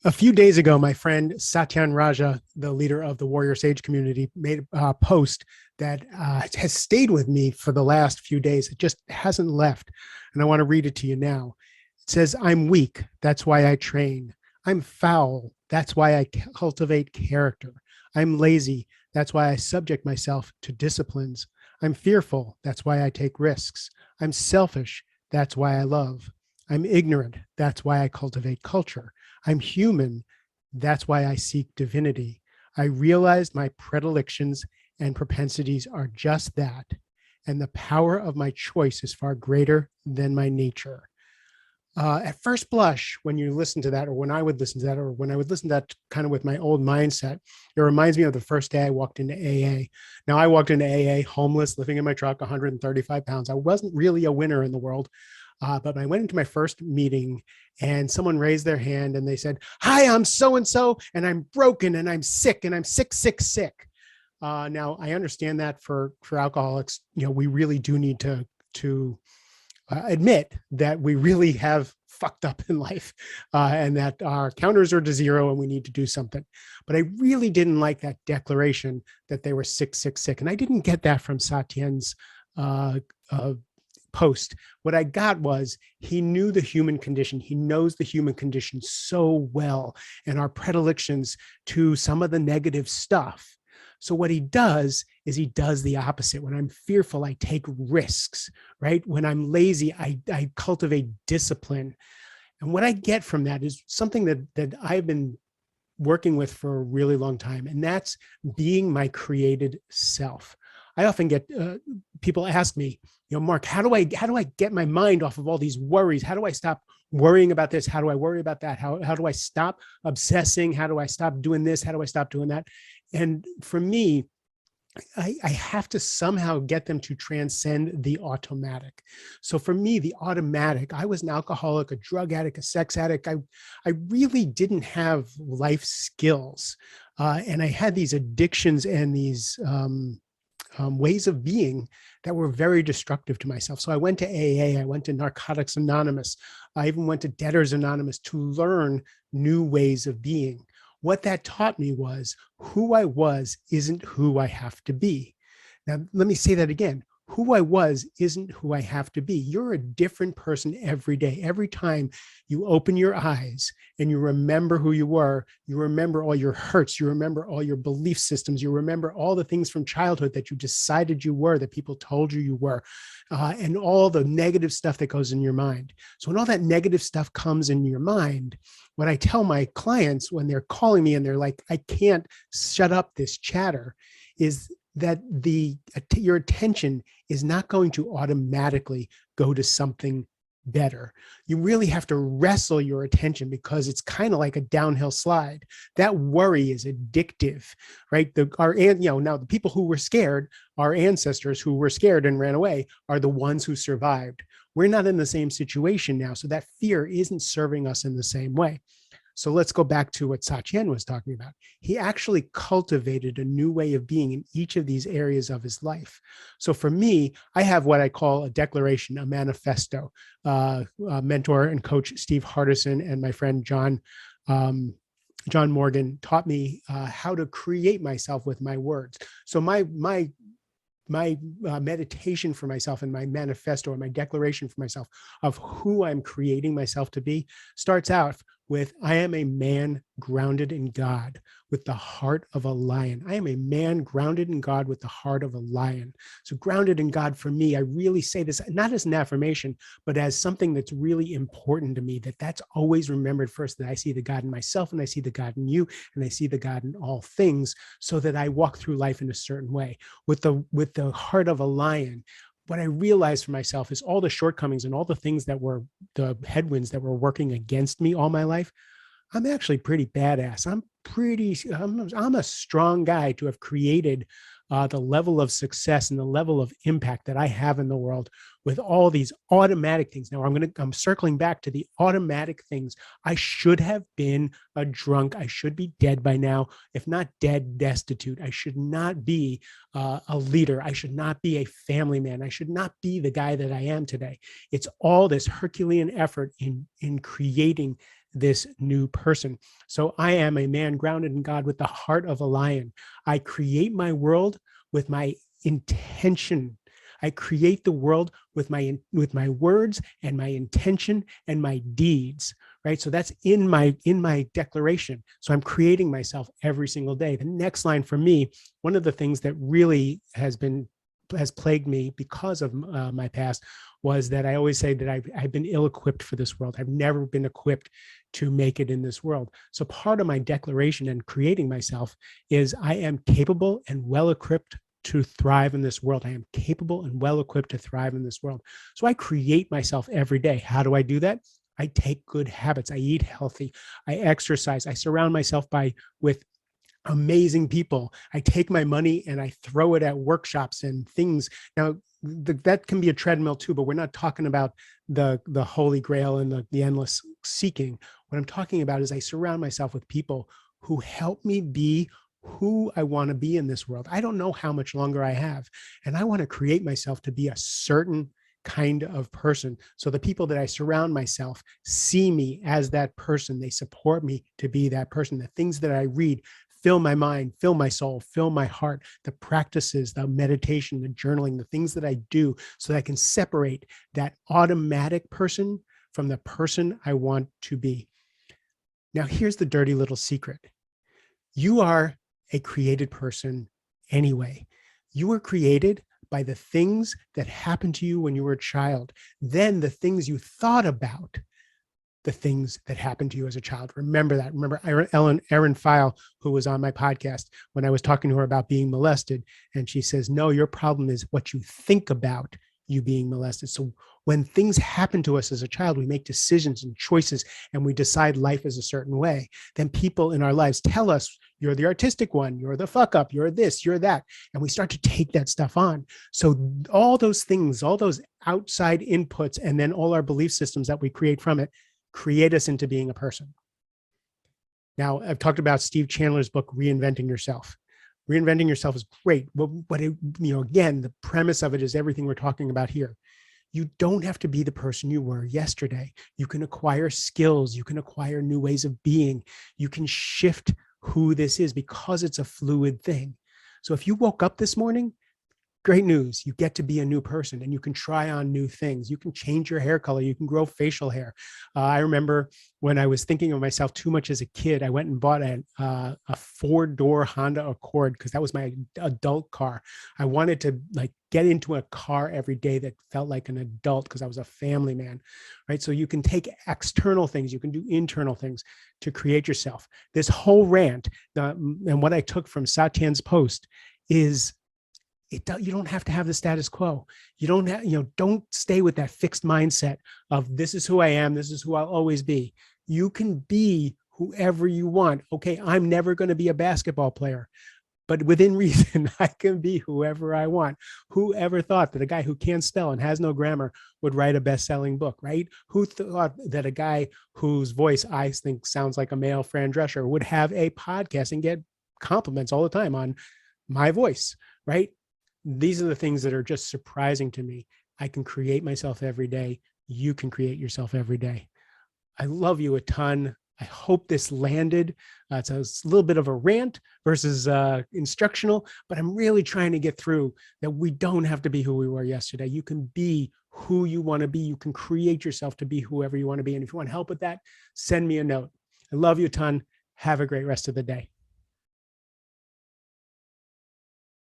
A few days ago, my friend Satyen Raja, the leader of the WarriorSage community, made a post that has stayed with me for the last few days. It just hasn't left. And I want to read it to you now. It says, I'm weak. That's why I train. I'm foul. That's why I cultivate character. I'm lazy. That's why I subject myself to disciplines. I'm fearful. That's why I take risks. I'm selfish. That's why I love. I'm ignorant. That's why I cultivate culture. I'm human. That's why I seek divinity. I realized my predilections and propensities are just that. And the power of my choice is far greater than my nature. At first blush, when you listen to that, or when I would listen to that, or when I would listen to that kind of with my old mindset, it reminds me of the first day I walked into AA. Now, I walked into AA homeless, living in my truck, 135 pounds. I wasn't really a winner in the world. But I went into my first meeting and someone raised their hand and they said, hi, I'm so-and-so, and I'm broken and I'm sick and I'm sick, sick, sick. Now, I understand that for alcoholics, we really do need to admit that we really have fucked up in life and that our counters are to zero and we need to do something. But I really didn't like that declaration that they were sick, sick, sick. And I didn't get that from Satyen's post. What I got was he knew the human condition. He knows the human condition so well and our predilections to some of the negative stuff. So what he does is he does the opposite. When I'm fearful, I take risks, right? When I'm lazy, I cultivate discipline. And what I get from that is something that I've been working with for a really long time, and that's being my created self. I often get people ask me, Mark, how do I get my mind off of all these worries? How do I stop worrying about this? How do I worry about that? How do I stop obsessing? How do I stop doing this? How do I stop doing that? And for me, I have to somehow get them to transcend the automatic. So for me, the automatic, I was an alcoholic, a drug addict, a sex addict. I really didn't have life skills. And I had these addictions and these ways of being that were very destructive to myself. So I went to AA, I went to Narcotics Anonymous, I even went to Debtors Anonymous to learn new ways of being. What that taught me was who I was isn't who I have to be. Now, let me say that again. Who I was isn't who I have to be. You're a different person every day. Every time you open your eyes and you remember who you were, you remember all your hurts, you remember all your belief systems, you remember all the things from childhood that you decided you were, that people told you you were, and all the negative stuff that goes in your mind. So when all that negative stuff comes in your mind, what I tell my clients when they're calling me and they're like, I can't shut up this chatter, is that your attention is not going to automatically go to something better. You really have to wrestle your attention because it's kind of like a downhill slide. That worry is addictive, right? Now the people who were scared, our ancestors who were scared and ran away, are the ones who survived. We're not in the same situation now, so that fear isn't serving us in the same way. So let's go back to what Satyen was talking about. He actually cultivated a new way of being in each of these areas of his life. So for me, I have what I call a declaration, a manifesto. Mentor and coach Steve Hardison and my friend John Morgan taught me how to create myself with my words. So my meditation for myself and my manifesto and my declaration for myself of who I'm creating myself to be starts out with, I am a man grounded in God with the heart of a lion. I am a man grounded in God with the heart of a lion. So grounded in God for me, I really say this not as an affirmation, but as something that's really important to me, that's always remembered first, that I see the God in myself and I see the God in you and I see the God in all things, so that I walk through life in a certain way. With the heart of a lion, what I realized for myself is all the shortcomings and all the things that were the headwinds that were working against me all my life, I'm actually pretty badass. I'm a strong guy to have created the level of success and the level of impact that I have in the world with all these automatic things. Now I'm circling back to the automatic things. I should have been a drunk. I should be dead by now. If not dead, destitute. I should not be a leader. I should not be a family man. I should not be the guy that I am today. It's all this Herculean effort in creating this new person. So I am a man grounded in God with the heart of a lion. I create my world with my intention. I create the world with my words and my intention and my deeds, right? So that's in my declaration. So I'm creating myself every single day. The next line for me, one of the things that really has plagued me because of my past, was that I always say that I've been ill-equipped for this world. I've never been equipped to make it in this world. So part of my declaration and creating myself is I am capable and well-equipped to thrive in this world. I am capable and well-equipped to thrive in this world. So I create myself every day. How do I do that? I take good habits. I eat healthy. I exercise. I surround myself with amazing people. I take my money and I throw it at workshops and things. Now, that can be a treadmill too, but we're not talking about the holy grail and the endless seeking. What I'm talking about is I surround myself with people who help me be who I want to be in this world. I don't know how much longer I have, and I want to create myself to be a certain kind of person. So the people that I surround myself see me as that person. They support me to be that person. The things that I read fill my mind, fill my soul, fill my heart. The practices, the meditation, the journaling, the things that I do so that I can separate that automatic person from the person I want to be. Now, here's the dirty little secret. You are a created person anyway. You were created by the things that happened to you when you were a child, then the things you thought about the things that happened to you as a child. Remember that. Remember Erin File, who was on my podcast, when I was talking to her about being molested, and she says, no, your problem is what you think about you being molested. So when things happen to us as a child, we make decisions and choices, and we decide life is a certain way. Then people in our lives tell us, you're the artistic one, you're the fuck up, you're this, you're that. And we start to take that stuff on. So all those things, all those outside inputs, and then all our belief systems that we create from it, create us into being a person. Now, I've talked about Steve Chandler's book, Reinventing Yourself. Reinventing yourself is great, but again, the premise of it is everything we're talking about here. You don't have to be the person you were yesterday. You can acquire skills. You can acquire new ways of being. You can shift who this is because it's a fluid thing. So if you woke up this morning, great news. You get to be a new person and you can try on new things. You can change your hair color. You can grow facial hair. I remember when I was thinking of myself too much as a kid, I went and bought a 4-door Honda Accord because that was my adult car. I wanted to get into a car every day that felt like an adult because I was a family man, right? So you can take external things, you can do internal things to create yourself. This whole rant, and what I took from Satyen's post is, you don't have to have the status quo. You don't have, don't stay with that fixed mindset of this is who I am. This is who I'll always be. You can be whoever you want. Okay. I'm never going to be a basketball player, but within reason, I can be whoever I want. Whoever thought that a guy who can't spell and has no grammar would write a best-selling book, right? Who thought that a guy whose voice I think sounds like a male Fran Drescher would have a podcast and get compliments all the time on my voice, right? These are the things that are just surprising to me. I can create myself every day. You can create yourself every day. I love you a ton. I hope this landed. It's a little bit of a rant versus instructional, but I'm really trying to get through that we don't have to be who we were yesterday. You can be who you want to be. You can create yourself to be whoever you want to be. And if you want help with that, send me a note. I love you a ton. Have a great rest of the day.